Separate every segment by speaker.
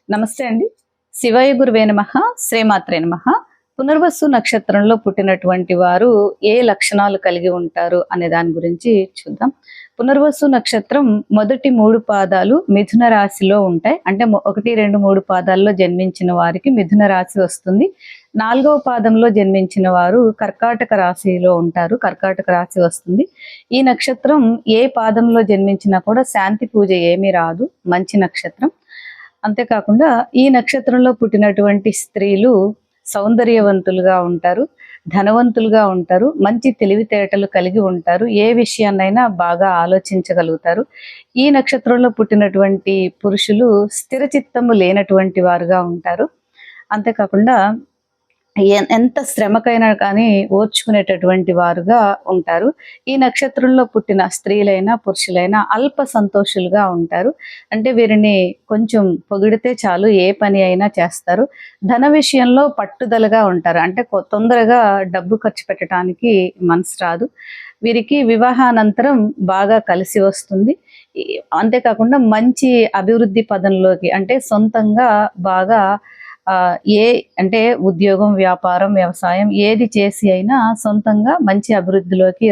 Speaker 1: నమస్తే అండి. శివాయ గురువే నమః. శ్రీమాత్రే నమః. పునర్వసు నక్షత్రంలో పుట్టినటువంటి వారు ఏ లక్షణాలు కలిగి ఉంటారు అనే దాని గురించి చూద్దాం. పునర్వసు నక్షత్రం మొదటి 3 పాదాలు మిథున రాశిలో ఉంటాయి. అంటే 1, 2, 3 పాదాల్లో జన్మించిన వారికి మిథున రాశి వస్తుంది. 4వ పాదంలో జన్మించిన వారు కర్కాటక రాశిలో ఉంటారు. కర్కాటక రాశి వస్తుంది. ఈ నక్షత్రం ఏ పాదంలో జన్మించినా కూడా శాంతి పూజ ఏమీ రాదు. మంచి నక్షత్రం. అంతేకాకుండా ఈ నక్షత్రంలో పుట్టినటువంటి స్త్రీలు సౌందర్యవంతులుగా ఉంటారు, ధనవంతులుగా ఉంటారు, మంచి తెలివితేటలు కలిగి ఉంటారు, ఏ విషయాన్నైనా బాగా ఆలోచించగలుగుతారు. ఈ నక్షత్రంలో పుట్టినటువంటి పురుషులు స్థిరచిత్తము లేనటువంటి వారుగా ఉంటారు. అంతేకాకుండా ఎంత శ్రమకైనా కానీ ఓర్చుకునేటటువంటి వారుగా ఉంటారు. ఈ నక్షత్రంలో పుట్టిన స్త్రీలైనా పురుషులైనా అల్ప సంతోషులుగా ఉంటారు. అంటే వీరిని కొంచెం పొగిడితే చాలు ఏ పని అయినా చేస్తారు. ధన విషయంలో పట్టుదలగా ఉంటారు. అంటే తొందరగా డబ్బు ఖర్చు పెట్టడానికి మనసు రాదు. వీరికి వివాహానంతరం బాగా కలిసి వస్తుంది. అంతేకాకుండా మంచి అభివృద్ధి పదంలోకి అంటే సొంతంగా బాగా అంటే ఉద్యోగం, వ్యాపారం, వ్యవసాయం ఏది చేసి అయినా సొంతంగా మంచి అభివృద్ధిలోకి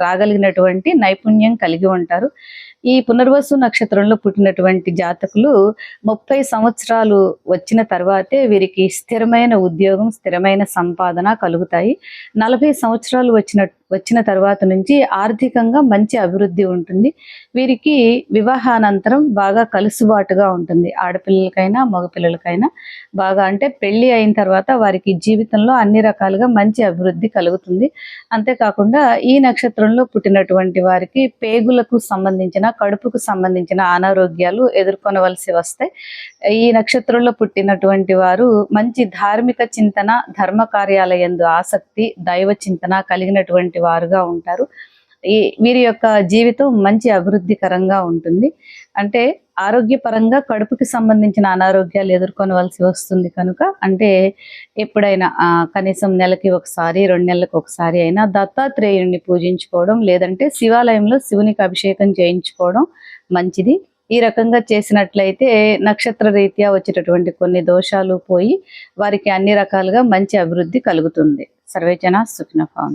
Speaker 1: రాగలిగినటువంటి నైపుణ్యం కలిగి ఉంటారు. ఈ పునర్వసు నక్షత్రంలో పుట్టినటువంటి జాతకులు 30 సంవత్సరాలు వచ్చిన తర్వాతే వీరికి స్థిరమైన ఉద్యోగం, స్థిరమైన సంపాదన కలుగుతాయి. 40 సంవత్సరాలు వచ్చిన తర్వాత నుంచి ఆర్థికంగా మంచి అభివృద్ధి ఉంటుంది. వీరికి వివాహానంతరం బాగా కలుసుబాటుగా ఉంటుంది. ఆడపిల్లలకైనా మగపిల్లలకైనా బాగా అంటే పెళ్లి అయిన తర్వాత వారికి జీవితంలో అన్ని రకాలుగా మంచి అభివృద్ధి కలుగుతుంది. అంతేకాకుండా ఈ నక్షత్రంలో పుట్టినటువంటి వారికి పేగులకు సంబంధించిన, కడుపుకు సంబంధించిన అనారోగ్యాలు ఎదుర్కొనవలసి వస్తాయి. ఈ నక్షత్రంలో పుట్టినటువంటి వారు మంచి ధార్మిక చింతన, ధర్మ కార్యాలయందు ఆసక్తి, దైవ చింతన కలిగినటువంటి వారుగా ఉంటారు. వీరి యొక్క జీవితం మంచి అభివృద్ధికరంగా ఉంటుంది. అంటే ఆరోగ్యపరంగా కడుపుకి సంబంధించిన అనారోగ్యాలు ఎదుర్కొనవలసి వస్తుంది కనుక అంటే ఎప్పుడైనా కనీసం నెలకి ఒకసారి, 2 నెలలకు ఒకసారి అయినా దత్తాత్రేయుడిని పూజించుకోవడం, లేదంటే శివాలయంలో శివునికి అభిషేకం చేయించుకోవడం మంచిది. ఈ రకంగా చేసినట్లయితే నక్షత్ర రీత్యా వచ్చేటటువంటి కొన్ని దోషాలు పోయి వారికి అన్ని రకాలుగా మంచి అభివృద్ధి కలుగుతుంది. సర్వే జనా సుఖినో భవంతు.